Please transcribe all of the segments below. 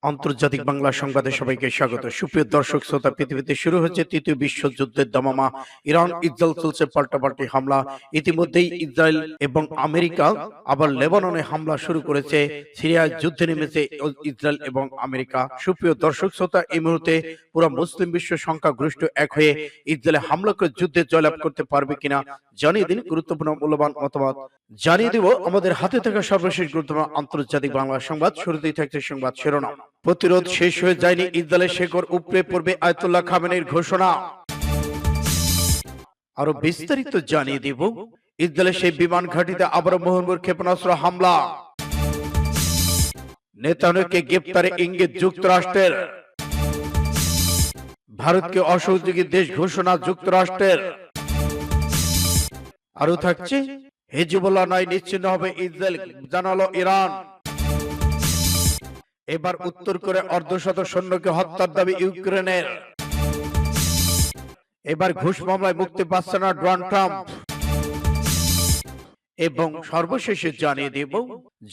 আন্তর্জাতিক বাংলা সংবাদে সবাইকে স্বাগত। সুপ্রিয় দর্শক শ্রোতা, পৃথিবীতে শুরু হচ্ছে তৃতীয় বিশ্বযুদ্ধের দামামা। ইরান ইসরায়েল চলছে পাল্টাপাল্টি হামলা। ইতিমধ্যেই ইসরায়েল এবং আমেরিকা আবার লেবাননে হামলা শুরু করেছে। সিরিয়ায় যুদ্ধে নেমেছে ইসরায়েল এবং আমেরিকা। সুপ্রিয় দর্শক শ্রোতা, এই মুহূর্তে পুরো মুসলিম বিশ্ব সংখ্যাগরিষ্ঠ এক হয়ে ইসরায়েলে হামলা করে যুদ্ধে জয়লাভ করতে পারবে কিনা জানিয়ে দিন গুরুত্বপূর্ণ মূল্যবান মতামত জানিয়ে দিব আমাদের হাতে থাকা সর্বশেষ গুরুত্বপূর্ণ আন্তর্জাতিক বাংলা সংবাদ। শুরুতেই থাকছে সংবাদ শিরোনাম। প্রতিরোধ শেষ হয়ে যায়নি, ইসরায়েলের শেকড় উপড়ে পড়বে আয়াতুল্লাহ খামেনির ঘোষণা। আরো বিস্তারিত জানিয়ে দিব ইসরায়েলের সেই বিমান ঘাঁটিতে আবারও মুহুর্মুহু ক্ষেপণাস্ত্র হামলা। নেতানিয়াহুকে গ্রেফতারে ইঙ্গিত যুক্তরাষ্ট্রের। ভারতকে অসহযোগী দেশ ঘোষণা যুক্তরাষ্ট্রের। আরো থাকছে হিজবুল্লাহ নয়, নিশ্চিন্ন হবে ইসরায়েল, জানালো ইরান। এবার উত্তর করে অর্ধশত সৈন্যকে হত্যার দাবি ইউক্রেনের। এবার ঘুষ মামলায় মুক্তি পাচ্ছে না ডোনাল্ড ট্রাম্প। এবং সর্বশেষে জানিয়ে দেব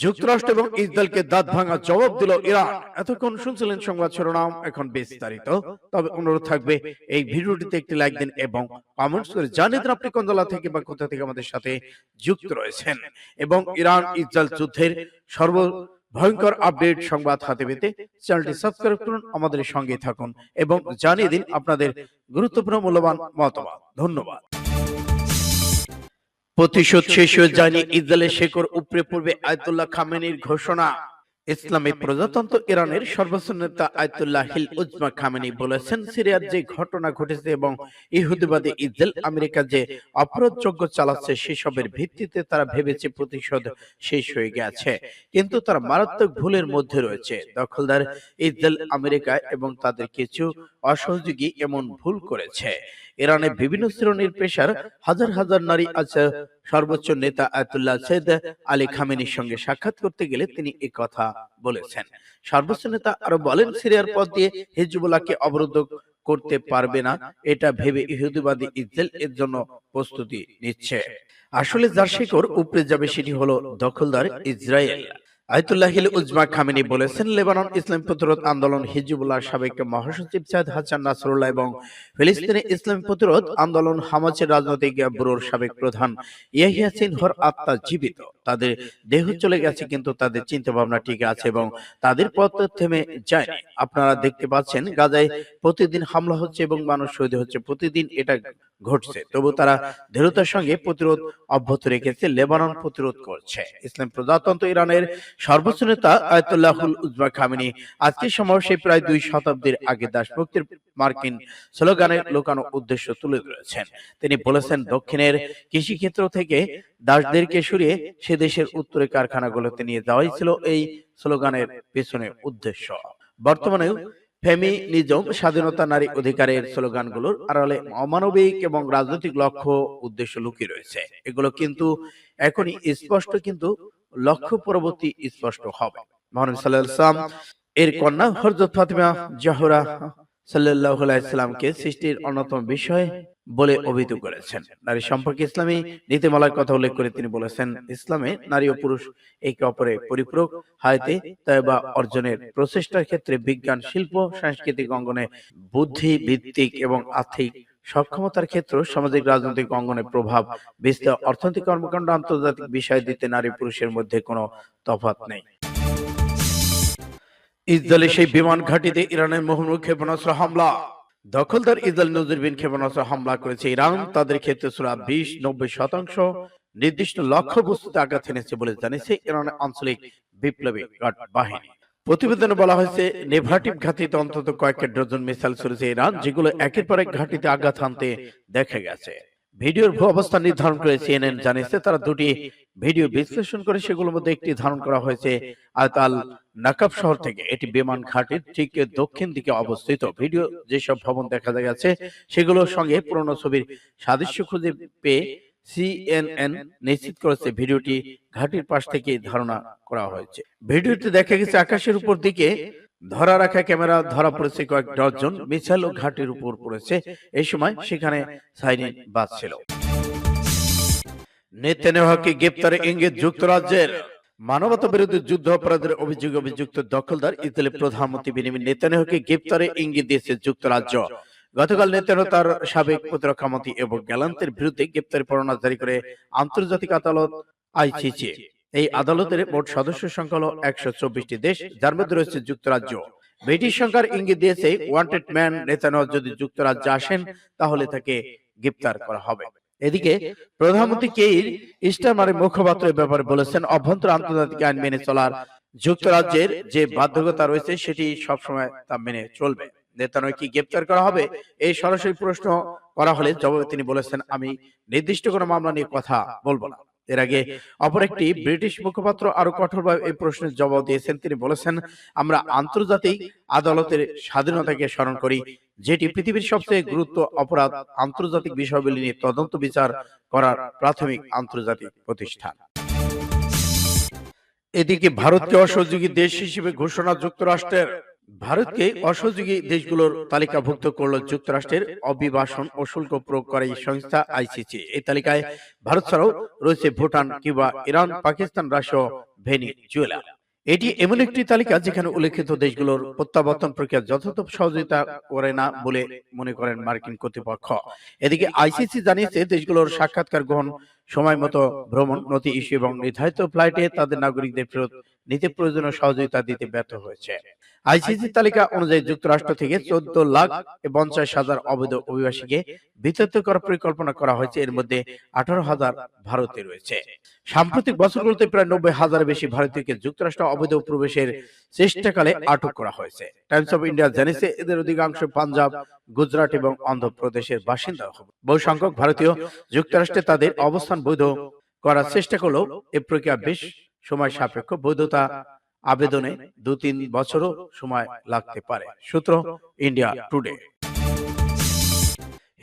যুক্তরাষ্ট্র এবং ইসরায়েলকে দাঁত ভাঙা জবাব দিল ইরান। এতক্ষণ শুনছিলেন সংবাদ শিরোনাম, এখন বিস্তারিত। তবে অনুরোধ থাকবে এই ভিডিওটিতে একটি লাইক দিন এবং কমেন্টস করে জানিয়ে দিন আপনি কোন জেলা থেকে বা কোথা থেকে আমাদের সাথে যুক্ত রয়েছেন। এবং ইরান ইসরায়েল যুদ্ধের ভয়ঙ্কর আপডেট সংবাদ হাতে পেতে চ্যানেলটি সাবস্ক্রাইব করুন, আমাদের সঙ্গে থাকুন এবং জানিয়ে দিন আপনাদের গুরুত্বপূর্ণ মূল্যবান মতামত। ধন্যবাদ। প্রতিশোধ শেষ হয়ে যায়নি, ইসরায়েলের শেকড় উপড়ে পড়বে আয়াতুল্লাহ খামেনির ঘোষণা। ইসলামী প্রজাতন্ত্র ইরানের সর্বোচ্চ নেতা আয়াতুল্লাহ হিল উজমা খামেনি বলেছেন, সিরিয়ার যে ঘটনা ঘটেছে এবং ইহুদিবাদী ইসরায়েল আমেরিকা যে অপরাধযজ্ঞ চালাচ্ছে সেসবের ভিত্তিতে তারা ভেবেছে প্রতিশোধ শেষ হয়ে গেছে, কিন্তু তারা মারাত্মক ভুলের মধ্যে রয়েছে। দখলদার ইসরায়েল আমেরিকা এবং তাদের কিছু অসহযোগী এমন ভুল করেছে। ইরানের বিভিন্ন শ্রেণীর পেশার হাজার হাজার নারী আছে। সর্বোচ্চ নেতা আয়াতুল্লাহ সৈয়দ আলী খামেনির সঙ্গে সাক্ষাৎ করতে গেলে তিনি এই কথা বলেছেন। সর্বোচ্চ নেতা আরো বলেন, সিরিয়ার পথ দিয়ে হিজবুল্লাহকে অবরোধ করতে পারবে না, এটা ভেবে ইহুদিবাদী ইসরায়েল এর জন্য প্রস্তুতি নিচ্ছে। আসলে যার শিকড় উপড়ে যাবে সেটি হলো দখলদার ইসরায়েল। আয়াতুল্লাহ হিল উজমা খামেনি বলেছেন, লেবানন ইসলাম প্রতিরোধ আন্দোলন হিজবুল্লাহর সাবেক মহাসচিব সাইদ হাসান নাসরুল্লাহ এবং ফিলিস্তিনি ইসলাম প্রতিরোধ আন্দোলন হামাসের রাজনৈতিক ব্যুরোর সাবেক প্রধান ইয়াহিয়া সিনহর আত্মা জীবিত। তাদের দেহ চলে গেছে কিন্তু তাদের চিন্তা ভাবনা ঠিক আছে এবং তাদের পথ থেমে যায়নি। আপনারা দেখতে পাচ্ছেন গাজায় প্রতিদিন হামলা হচ্ছে এবং মানুষ শহীদ হচ্ছে, প্রতিদিন এটা ঘটছে, তবু তারা দৃঢ়তার সঙ্গে প্রতিরোধ অব্যাহত রেখেছে। লেবানন প্রতিরোধ করছে। ইসলাম প্রজাতন্ত্র ইরানের সর্বোচ্চ নেতা আয়াতুল্লাহ উজমা খামেনি আজকের সমাবেশে প্রায় 2 শতাব্দীর আগে দাসমুক্তির মার্কিন স্লোগানের লুকানো উদ্দেশ্য তুলে ধরেছেন। তিনি বলেছেন, দক্ষিণের কৃষিক্ষেত্র থেকে দাসদেরকে সরিয়ে সে দেশের উত্তরে কারখানাগুলোতে নিয়ে যাওয়াই ছিল এই স্লোগানের পেছনে উদ্দেশ্য। বর্তমানে ফেমিনিজম, স্বাধীনতা, নারী অধিকারের স্লোগানগুলোর আড়ালে অমানবিক এবং রাজনৈতিক লক্ষ্য উদ্দেশ্য লুকিয়ে রয়েছে। এগুলো কিন্তু এখনই স্পষ্ট, কিন্তু লক্ষ্য পরবর্তী স্পষ্ট হবে। মহানবী সাল্লাল্লাহু আলাইহি ওয়াসাল্লাম এর কন্যা হযরত ফাতিমা জাহরা সাল্লাল্লাহু আলাইহি ওয়াসাল্লামকে সৃষ্টির অন্যতম বিষয় বলে অভিহিত করেছেন। নারী সম্পর্কে ইসলামী নীতিমালার কথা উল্লেখ করে তিনি বলেছেন, ইসলামে নারী ও পুরুষ একে অপরের পরিপূরক। হায়াতে তাইবা অর্জনের প্রচেষ্টার ক্ষেত্রে বিজ্ঞান, শিল্প, সাংস্কৃতিক অঙ্গনে বুদ্ধি ভিত্তিক এবং আর্থিক সক্ষমতার ক্ষেত্র, সামাজিক রাজনৈতিক অঙ্গনে প্রভাব বিস্তার, অর্থনৈতিক কর্মকাণ্ড, আন্তর্জাতিক বিষয় দিতে নারী পুরুষের মধ্যে কোনো তফাৎ নেই। ইসরায়েলের সেই বিমান ঘাঁটিতে ইরানের মুহুর্মুহু ক্ষেপণাস্ত্র হামলা। দখলদার ইসরায়েল নজিরবিহীন ক্ষেপণাস্ত্র হামলা করেছে ইরান। তাদের ক্ষেত্রে সূরা 20-90% নির্দিষ্ট লক্ষ্যবস্তুতে আঘাত এনেছে বলে জানিয়েছে ইরানের আঞ্চলিক বিপ্লবী গার্ড বাহিনী। প্রতিবেদনে বলা হয়েছে, নেভাটিভ ঘাঁটিতে অন্তত কয়েক ডজন মিসাইল ছুড়েছে ইরান, যেগুলো একের পর এক ঘাঁটিতে আঘাত হানতে দেখা গেছে। ভিডিওর ভূ অবস্থান নির্ধারণ করে সিএনএন জানিয়েছে, তারা 2টি ভিডিও বিশ্লেষণ করে সেগুলোর মধ্যে একটি ধারণ করা হয়েছে আয়াত আল নাকাব শহর থেকে। এটি বিমান ঘাঁটির ঠিক দক্ষিণ দিকে অবস্থিত। ভিডিও যেসব ভবন দেখা গেছে সেগুলোর সঙ্গে পুরনো ছবির সাদৃশ্য খুঁজে পেয়ে সিএনএন নিশ্চিত করেছে ভিডিওটি ঘাঁটির পাশ থেকে ধারণা করা হয়েছে। ভিডিওতে দেখা গেছে আকাশের উপর দিকে ধরা রাখা ক্যামেরা ধরা পড়েছে কয়েক ডজন মিসাইল ও ঘাঁটির উপর পড়েছে। এই সময় সেখানে সাইরেন বাজছিল। নেতানিয়াহুকে গ্রেফতারে ইঙ্গিত যুক্তরাজ্যের। মানবতা বিরোধী যুদ্ধ অপরাধের অভিযোগে অভিযুক্ত দখলদার ইসরায়েলের প্রধানমন্ত্রী বেনিয়ামিন নেতানিয়াহুকে গ্রেপ্তারে ইঙ্গিত দিয়েছে যুক্তরাজ্য। গতকাল নেতানিয়াহু তার সাবেক প্রতিরক্ষামন্ত্রী এবং গ্যালান্তের বিরুদ্ধে গ্রেপ্তারি পরোয়ানা জারি করে আন্তর্জাতিক আদালত আইসিসি। এই আদালতের মোট সদস্য সংখ্যা হল 124টি দেশ, যার মধ্যে রয়েছে যুক্তরাজ্য। ব্রিটিশ সরকার ইঙ্গিত দিয়েছে ওয়ান্টেড ম্যান নেতানিয়াহু যদি যুক্তরাজ্যে আসেন তাহলে তাকে গ্রেপ্তার করা হবে। এদিকে প্রধানমন্ত্রী কেইর স্টারমারের মুখপাত্র এ ব্যাপারে বলেছেন, অভ্যন্তর আন্তর্জাতিক আইন মেনে চলার যুক্তরাজ্যের যে বাধ্যকতা রয়েছে সেটি সবসময় তা মেনে চলবে। নেতানিয়াহু কি গ্রেপ্তার করা হবে, এই সরাসরি প্রশ্ন করা হলে জবাবে তিনি বলেছেন, আমি নির্দিষ্ট কোনো মামলা নিয়ে কথা বলবো না। এর আগে অপর একটি ব্রিটিশ মুখপাত্র আরো কঠোরভাবে এই প্রশ্নের জবাব দিয়েছেন। তিনি বলেছেন, আমরা আন্তর্জাতিক আদালতের স্বাধীনতাকে স্মরণ করি, যেটি পৃথিবীর সবচেয়ে গুরুত্ব অপরাধ আন্তর্জাতিক বিষয়গুলি নিয়ে তদন্ত বিচার করার প্রাথমিক আন্তর্জাতিক প্রতিষ্ঠান। এদিকে ভারতকে অসহযোগী দেশ হিসেবে ঘোষণা যুক্তরাষ্ট্রের। ভারতকে অসহযোগী দেশগুলোর তালিকাভুক্ত করল যুক্তরাষ্ট্রের অভিবাসন ও শুল্ক প্রয়োগকারী সংস্থা আইসিসি। এই তালিকায় ভারত ছাড়াও রয়েছে Bhutan, Cuba, Iran, Pakistan, Russia, Venezuela. এটি এমন একটি তালিকা যেখানে উল্লেখিত দেশগুলোর প্রত্যাবর্তন প্রক্রিয়া যথাযথ সহযোগিতা করে না বলে মনে করেন মার্কিন কর্তৃপক্ষ। এদিকে আইসিসি জানিয়েছে দেশগুলোর সাক্ষাৎকার গ্রহণ, সময় মতো ভ্রমণ, নথি ইস্যু এবং নির্ধারিত ফ্লাইটে তাদের নাগরিকদের ফেরত নিতে প্রয়োজনীয় সহযোগিতা দিতে ব্যর্থ হয়েছে। আইসিসি তালিকা অনুযায়ী যুক্তরাষ্ট্র থেকে 14,50,000 অবৈধ অভিবাসীকে বিতাড়িত করার পরিকল্পনা করা হয়েছে। এর মধ্যে 18,000 ভারতে রয়েছে। সাম্প্রতিক বছরগুলোতে প্রায় 90,000 বেশি ভারতীয়কে যুক্তরাষ্ট্র অবৈধ প্রবেশের চেষ্টাকালে আটক করা হয়েছে। টাইমস অফ ইন্ডিয়া জানিয়েছে, এদের অধিকাংশ পাঞ্জাব, গুজরাট এবং অন্ধ্রপ্রদেশের বাসিন্দা। বহু সংখ্যক ভারতীয় যুক্তরাষ্ট্রে তাদের অবস্থান বৈধ করার চেষ্টা করলেও এই প্রক্রিয়া বেশ সময় সাপেক্ষ। বৈধতা আবেদনে 2-3 বছরও সময় লাগতে পারে। সূত্র ইন্ডিয়া টুডে।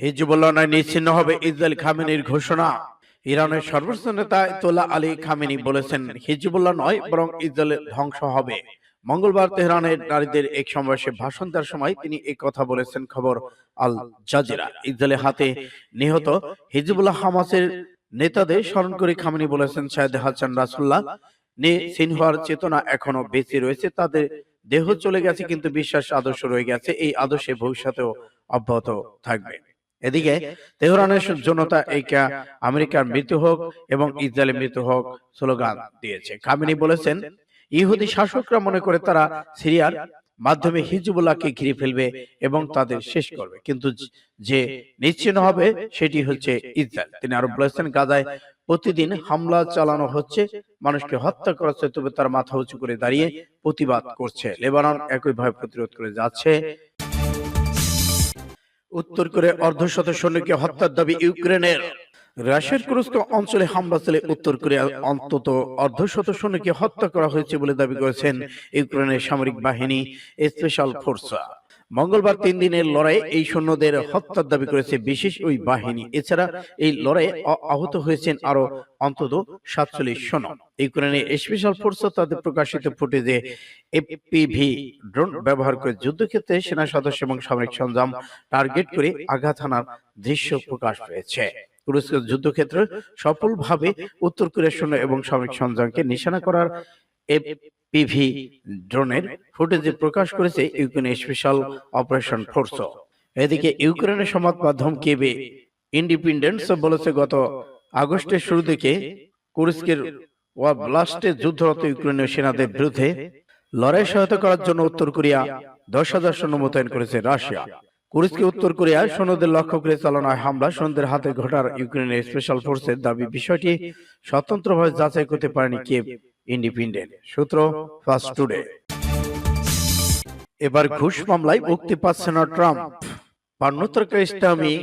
হিজবুল্লাহ নয়, নিশ্চিহ্ন হবে ইসরায়েল, খামেনির ঘোষণা। ইরানের সর্বোচ্চ নেতা আয়াতুল্লাহ আলী খামেনি বলেছেন, হিজবুল্লাহ নয় বরং ইসরায়েলের ধ্বংস হবে। মঙ্গলবার তেহরানের নারীদের এক সমাবেশে ভাষণ দেওয়ার সময় তিনি এই কথা বলেছেন। খবর আল জাজিরা। ইসরায়েলের হাতে নিহত হিজবুল্লাহ হামাসের নেতাদের স্মরণ করে খামেনি বলেছেন, শাহেদ হাসান রাসুল্লাহ সিনহার চেতনা এখনো বেঁচে রয়েছে। তাদের দেহ চলে গেছে কিন্তু বিশ্বাস, আদর্শ রয়ে গেছে। এই আদর্শে ভবিষ্যতেও অব্যাহত থাকবে। এদিকে তেহরানের জনতা এইকা আমেরিকার মৃত্যু হোক এবং ইসরায়েলের মৃত্যু হোক স্লোগান দিয়েছে। খামেনি বলেছেন, ইহুদি শাসকরা মনে করে তারা সিরিয়ার মাধ্যমে হিজবুল্লাহকে ঘিরে ফেলবে এবং তাদের শেষ করবে, কিন্তু যে নিশ্চিহ্ন হবে সেটি হচ্ছে ইসরায়েল। তিনি আরো বলেছেন, গাজায় প্রতিদিন হামলা চালানো হচ্ছে, মানুষকে হত্যা করা হচ্ছে, তবে তারা মাথা উঁচু করে দাঁড়িয়ে প্রতিবাদ করছে। লেবানন একইভাবে প্রতিরোধ করে যাচ্ছে। উত্তর কোরিয়ার অর্ধশত সৈন্যকে হত্যার দাবি ইউক্রেনের। রাশিয়ার কুরস্ক অঞ্চলে হামলা চালিয়ে উত্তর কোরিয়ার অন্তত অর্ধশত সৈন্যকে হত্যা করা হয়েছে বলে দাবি করেছেন ইউক্রেনের সামরিক বাহিনী স্পেশাল ফোর্স। মঙ্গলবার 3 দিনের লড়াইয়ে এই সৈন্যদের হত্যার দাবি করেছে বিশেষ ওই বাহিনী। এছাড়া এই লড়াইয়ে আহত হয়েছেন আরো অন্তত 47 সৈন্য। ইউক্রেনের স্পেশাল ফোর্স তাদের প্রকাশিত ফুটেজে এফপিভি ড্রোন ব্যবহার করে যুদ্ধক্ষেত্রে সেনা সদস্য এবং সামরিক সরঞ্জাম টার্গেট করে আঘাত হানার দৃশ্য প্রকাশ পেয়েছে। কুরস্কের যুদ্ধক্ষেত্রে সফলভাবে উত্তর কোরিয়ার সৈন্য এবং সামরিক সরঞ্জামকে নিশানা করার এফপিভি ড্রোনের ফুটেজে প্রকাশ করেছে ইউক্রেনের স্পেশাল অপারেশন ফোর্স। এদিকে ইউক্রেনের সংবাদ মাধ্যম কেবে ইন্ডিপেন্ডেন্স বলেছে, গত আগস্টের শুরু থেকে কুরস্কের ওয়াব্লাস্টে যুদ্ধরত ইউক্রেনীয় সেনাদের বিরুদ্ধে লড়াই সহায়তা করার জন্য উত্তর কোরিয়া 10,000 সৈন্য মোতায়েন করেছে রাশিয়া। কুরস্কে উত্তর কোরিয়ায় সৈন্যদের লক্ষ্য করে চালানো হয় হামলা সৈন্যদের হাতে ঘটার ইউক্রেনের স্পেশাল ফোর্সের দাবি। বিষয়টি স্বতন্ত্রভাবে যাচাই করতে পারেনি কিয়েভ ইন্ডিপেন্ডেন্ট। সূত্র ফাস্ট টুডে। এবার ঘুষ মামলায় মুক্তি পাচ্ছে না ট্রাম্প। পার্নোত্তরকারী ইসলামী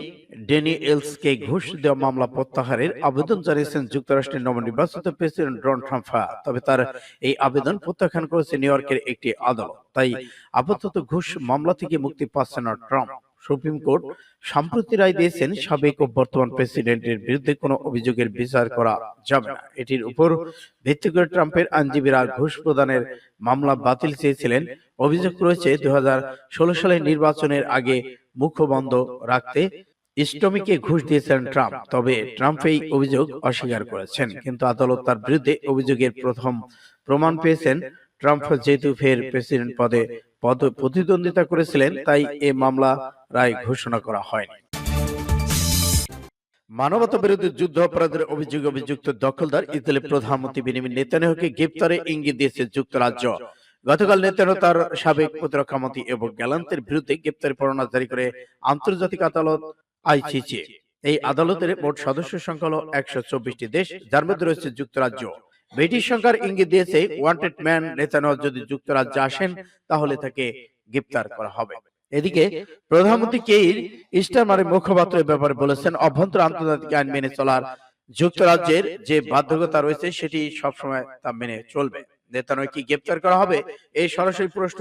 ড্যানিয়েলসকে ঘুষ দেওয়া মামলা প্রত্যাহারের আবেদন জানিয়েছেন যুক্তরাষ্ট্রের নবনির্বাচিত প্রেসিডেন্ট ডোনাল্ড ট্রাম্প। তবে তার এই আবেদন প্রত্যাখ্যান করেছে নিউ ইয়র্কের একটি আদালত। তাই আপাতত ঘুষ মামলা থেকে মুক্তি পাচ্ছে না ট্রাম্প। সুপ্রিম কোর্ট সম্প্রতি রায় দিয়েছেন, সাবেক ও বর্তমান প্রেসিডেন্টের বিরুদ্ধে কোনো অভিযোগের বিচার করা যাবে না। এটির উপর ভিত্তি করে ট্রাম্পের আইনজীবীরা ঘুষ প্রদানের মামলা বাতিল চেয়েছিলেন। অভিযোগ রয়েছে 2016 সালের নির্বাচনের আগে মুখ বন্ধ রাখতে স্টমিকে ঘুষ দিয়েছেন ট্রাম্প। তবে ট্রাম্প এই অভিযোগ অস্বীকার করেছেন, কিন্তু আদালত তার বিরুদ্ধে অভিযোগের প্রথম প্রমাণ পেয়েছেন। ট্রাম্প যেহেতু ফের প্রেসিডেন্ট পদে প্রতিদ্বন্দ্বিতা করেছিলেন, তাই এ মামলা রায় ঘোষণা করা হয়নি। মানবতা বিরোধী যুদ্ধ অপরাধের অভিযোগে অভিযুক্ত দখলদার ইসরায়েলের প্রধানমন্ত্রী বেনিয়ামিন নেতানিয়াহুকে গ্রেপ্তারে ইঙ্গিত দিয়েছে যুক্তরাজ্য। গতকাল নেতানিয়াহু তার সাবেক প্রতিরক্ষা মন্ত্রী এবং গ্যালান্তের বিরুদ্ধে গ্রেপ্তারি পরোয়ানা জারি করে আন্তর্জাতিক আদালত আইসিসি। এই আদালতের মোট সদস্য সংখ্যা হল 124টি দেশ, যার মধ্যে রয়েছে যুক্তরাজ্য। ব্রিটিশ সরকার ইঙ্গিত দিয়েছে, ওয়ান্টেড ম্যান নেতানিয়াহু যদি যুক্তরাজ্যে আসেন তাহলে তাকে গ্রেপ্তার করা হবে। এদিকে প্রধানমন্ত্রী কেইর স্টারমারের মুখপাত্র এ ব্যাপারে বলেছেন, অভ্যন্তর আন্তর্জাতিক আইন মেনে চলার যুক্তরাজ্যের যে বাধ্যকতা রয়েছে সেটি সবসময় তা মেনে চলবে। নেতানিয়াহু কি গ্রেপ্তার করা হবে, এই সরাসরি প্রশ্ন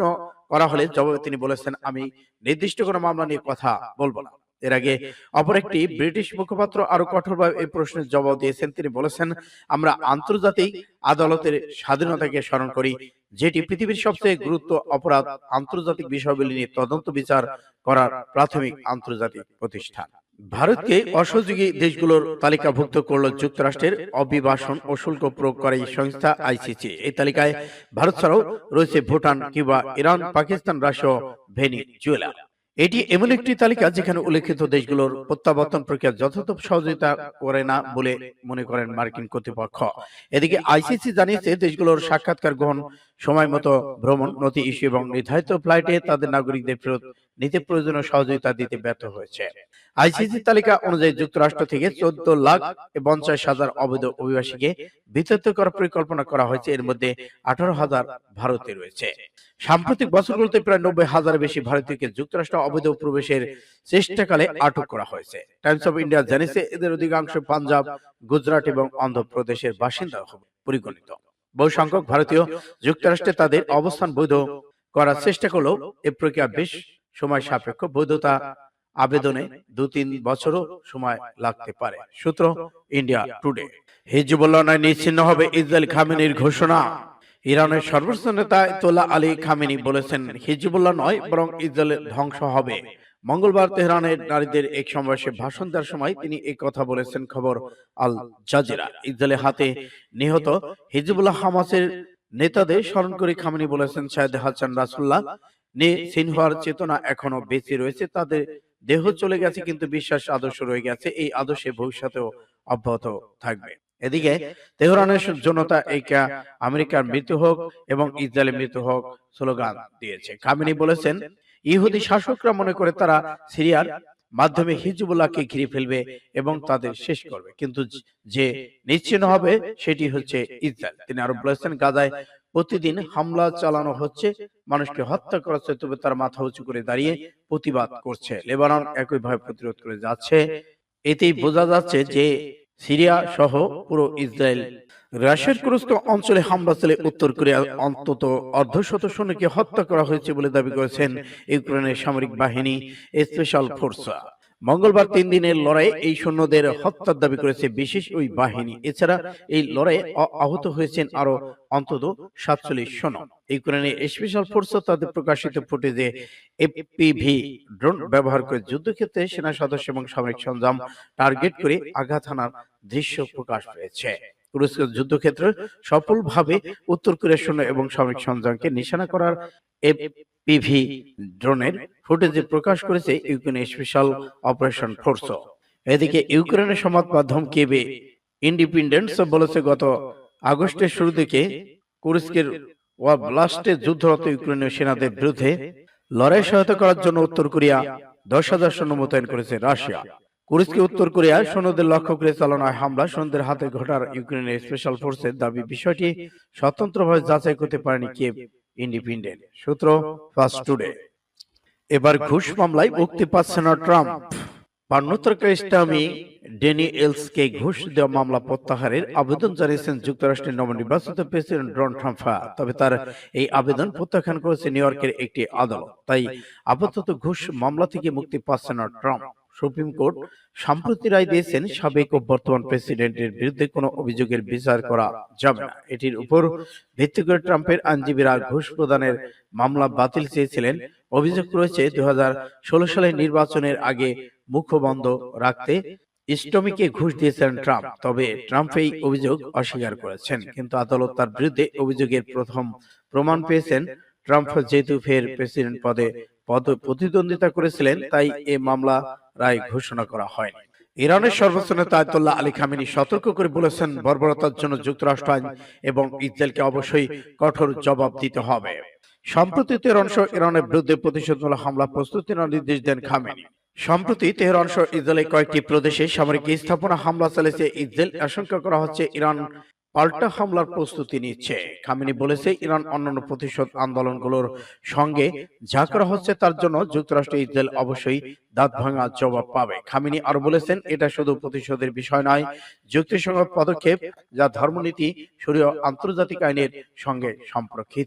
করা হলে জবাবে তিনি বলেছেন, আমি নির্দিষ্ট কোনো মামলা নিয়ে কথা বলবো না। এর আগে অপর একটি ব্রিটিশ মুখপাত্র আরো কঠোরভাবে এই প্রশ্নের জবাব দিয়েছেন। তিনি বলেছেন, আমরা আন্তর্জাতিক আদালতের স্বাধীনতাকে স্মরণ করি, যেটি পৃথিবীর সবচেয়ে গুরুত্ব অপরাধ আন্তর্জাতিক বিষয়গুলি নিয়ে তদন্ত বিচার করার প্রাথমিক আন্তর্জাতিক প্রতিষ্ঠান। ভারতকে অসহযোগী দেশগুলোর তালিকাভুক্ত করল যুক্তরাষ্ট্রের অভিবাসন ও শুল্ক প্রয়োগকারী সংস্থা আইসিসি। এই তালিকায় ভারত ছাড়াও রয়েছে Bhutan, Cuba, Iran, Pakistan, Russia, Venezuela. এটি এমন একটি তালিকা যেখানে উল্লেখিত দেশগুলোর প্রত্যাবর্তন প্রক্রিয়া যথাযথ সহযোগিতা করে না বলে মনে করেন মার্কিন কর্তৃপক্ষ। এদিকে আইসিসি জানিয়েছে, দেশগুলোর সাক্ষাৎকার গ্রহণ, সময় মতো ভ্রমণ, নথি ইস্যু এবং নির্ধারিত ফ্লাইটে তাদের নাগরিকদের ফেরত নিতে প্রয়োজনীয় সহযোগিতা দিতে ব্যর্থ হয়েছে। আইসিসি তালিকা অনুযায়ী যুক্তরাষ্ট্র থেকে 14,50,000 অবৈধ অভিবাসীকে বিতাড়িত করার পরিকল্পনা করা হয়েছে। এর মধ্যে 18,000 ভারতে রয়েছে। সাম্প্রতিক বছরগুলোতে প্রায় 90,000 বেশি ভারতীয়কে যুক্তরাষ্ট্র অবৈধ প্রবেশের চেষ্টাকালে আটক করা হয়েছে। টাইমস অফ ইন্ডিয়া জানিয়েছে, এদের অধিকাংশ পাঞ্জাব, গুজরাট এবং অন্ধ্রপ্রদেশের বাসিন্দা পরিগণিত। বহু সংখ্যক ভারতীয় যুক্তরাষ্ট্রে তাদের অবস্থান বৈধ করার চেষ্টা করলেও এ প্রক্রিয়া বেশ সময় সাপেক্ষ। বৈধতা আবেদনে 2-3 বছরও সময় লাগতে পারে। সূত্র ইন্ডিয়া টুডে। হিজবুল্লাহ নয়, নিশ্চিহ্ন হবে ইসরায়েল, খামেনির ঘোষণা। ইরানের সর্বোচ্চ নেতা আয়াতুল্লাহ আলী খামেনি বলেছেন, হিজবুল্লাহ নয় বরং ইসরায়েলের ধ্বংস হবে। মঙ্গলবার তেহরানের নারীদের এক সমাবেশে ভাষণ দেওয়ার সময় তিনি এই কথা বলেছেন। খবর আল জাজিরা। ইসরায়েলের হাতে নিহত হিজবুল্লাহ হামাসের নেতাদের স্মরণ করে খামেনি বলেছেন, শাহেদ হাসান রাসুল্লাহ সিনহার চেতনা এখনো বেঁচে রয়েছে। তাদের দেহ চলে গেছে, কিন্তু বিশ্বাস আদর্শ রয়ে গেছে। এই আদর্শে ভবিষ্যতেও অব্যাহত থাকবে। এদিকে তেহরানের জনতা এইকা আমেরিকার মৃত্যু হোক এবং ইসরায়েলের মৃত্যু হোক স্লোগান দিয়েছে। খামেনি বলেছেন, ইহুদি শাসকরা মনে করে তারা সিরিয়ার মাধ্যমে হিজবুল্লাহকে ঘিরে ফেলবে এবং তাদের শেষ করবে, কিন্তু যে নিশ্চিহ্ন হবে সেটি হচ্ছে ইসরায়েল। তিনি আরো বলেছেন, গাজায় প্রতিদিন হামলা চালানো হচ্ছে, মানুষকে হত্যা করা হচ্ছে, তবে তারা মাথা উঁচু করে দাঁড়িয়ে প্রতিবাদ করছে। লেবানন একইভাবে প্রতিরোধ করে যাচ্ছে। এতেই বোঝা যাচ্ছে যে সিরিয়া সহ পুরো ইসরায়েল রাশিয়ার কুরস্ক অঞ্চলে হামলা চালিয়ে উত্তর কোরিয়া অন্তত অর্ধশত সৈনিককে হত্যা করা হয়েছে বলে দাবি করেছেন ইউক্রেনের সামরিক বাহিনী স্পেশাল ফোর্স। মঙ্গলবার 3 দিনের লড়াইয়ে এই সৈন্যদের হত্যার দাবি করেছে বিশেষ ওই বাহিনী। এছাড়া এই লড়াইয়ে আহত হয়েছেন আরো অন্তত 47 সৈন্য। ইউক্রেনের স্পেশাল ফোর্স তাদের প্রকাশিত ফুটেজে এফপিভি ড্রোন ব্যবহার করে যুদ্ধক্ষেত্রে সেনা সদস্য এবং সামরিক সরঞ্জাম টার্গেট করে আঘাত হানার দৃশ্য প্রকাশ পেয়েছে। তুরস্ক যুদ্ধক্ষেত্রে সফলভাবে উত্তর কোরিয়ার সৈন্য এবং সামরিক সরঞ্জামকে নিশানা করার এফপিভি ড্রোনের ফুটেজে প্রকাশ করেছে ইউক্রেনের স্পেশাল অপারেশন ফোর্স। এদিকে ইউক্রেনের সংবাদ মাধ্যম কেবে ইন্ডিপেন্ডেন্স বলেছে, গত আগস্টের শুরু দিকে কুরস্কের ওয়াবলাস্টে যুদ্ধরত ইউক্রেনীয় সেনাদের বিরুদ্ধে লড়াই সহায়তা করার জন্য উত্তর কোরিয়া 10,000 সৈন্য মোতায়েন করেছে রাশিয়া। কুরস্কে উত্তর কোরিয়ায় সৈন্যদের লক্ষ্য করে চালানো হামলা সৈন্যদের হাতে ঘটার ইউক্রেনের স্পেশাল ফোর্সের দাবি। বিষয়টি স্বতন্ত্রভাবে যাচাই করতে পারেনি কিয়েভ ইন্ডিপেন্ডেন্ট। সূত্র ফাস্ট টুডে। এবার ঘুষ মামলায় মুক্তি পাচ্ছে না ট্রাম্প। পার্নোত্তরকা ইসলামী ড্যানিয়েলসকে ঘুষ দেওয়া মামলা প্রত্যাহারের আবেদন জানিয়েছেন যুক্তরাষ্ট্রের নবনির্বাচিত প্রেসিডেন্ট ডোনাল্ড ট্রাম্প। তবে তার এই আবেদন প্রত্যাখ্যান করেছে নিউ ইয়র্কের একটি আদালত। তাই আপাতত ঘুষ মামলা থেকে মুক্তি পাচ্ছে না ট্রাম্প। সুপ্রিম কোর্ট সম্প্রতি রায় দিয়েছেন সাবেক ও বর্তমান প্রেসিডেন্টের বিরুদ্ধে কোনো অভিযোগের বিচার করা যাবে না। এটির উপর ভিত্তি করে ট্রাম্পের আইনজীবীরা ঘুষ প্রদানের মামলা বাতিল চেয়েছিলেন। অভিযোগ রয়েছে 2016 সালের নির্বাচনের আগে মুখ বন্ধ রাখতে স্টমিকে ঘুষ দিয়েছেন ট্রাম্প। তবে ট্রাম্প এই অভিযোগ অস্বীকার করেছেন, কিন্তু আদালত তার বিরুদ্ধে অভিযোগের প্রথম প্রমাণ পেয়েছেন। ট্রাম্প যেহেতু ফের প্রেসিডেন্ট পদে প্রতিদ্বন্দ্বিতা করেছিলেন, তাই এ মামলা রায় ঘোষণা করা হয়নি। ইরানের সর্বোচ্চ নেতা আয়াতুল্লাহ আলী খামেনি সতর্ক করে বলেছেন, বর্বরতার জন্য যুক্তরাষ্ট্র আইন এবং ইসরায়েলকে অবশ্যই কঠোর জবাব দিতে হবে। সম্প্রতি তেহরান সহ ইরানের বিরুদ্ধে প্রতিশোধমূলক হামলা প্রস্তুতির নির্দেশ দেন খামেনি। সম্প্রতি তেহরান সহ ইসরায়েলের কয়েকটি প্রদেশে সামরিক স্থাপনা হামলা চালিয়েছে ইসরায়েল। আশঙ্কা করা হচ্ছে ইরান পাল্টা হামলার প্রস্তুতি নিচ্ছে। খামেনি বলেছে, ইরান অন্যান্য প্রতিশোধ আন্দোলনগুলোর সঙ্গে যা করা হচ্ছে তার জন্য যুক্তরাষ্ট্র ইসরায়েল অবশ্যই দাঁত ভাঙা জবাব পাবে। খামেনি আরো বলেছেন, এটা শুধু প্রতিশোধের বিষয় নয়, যুক্তিসঙ্গত পদক্ষেপ যা ধর্মনীতি, শরীয়ত, আন্তর্জাতিক আইনের সঙ্গে সম্পর্কিত।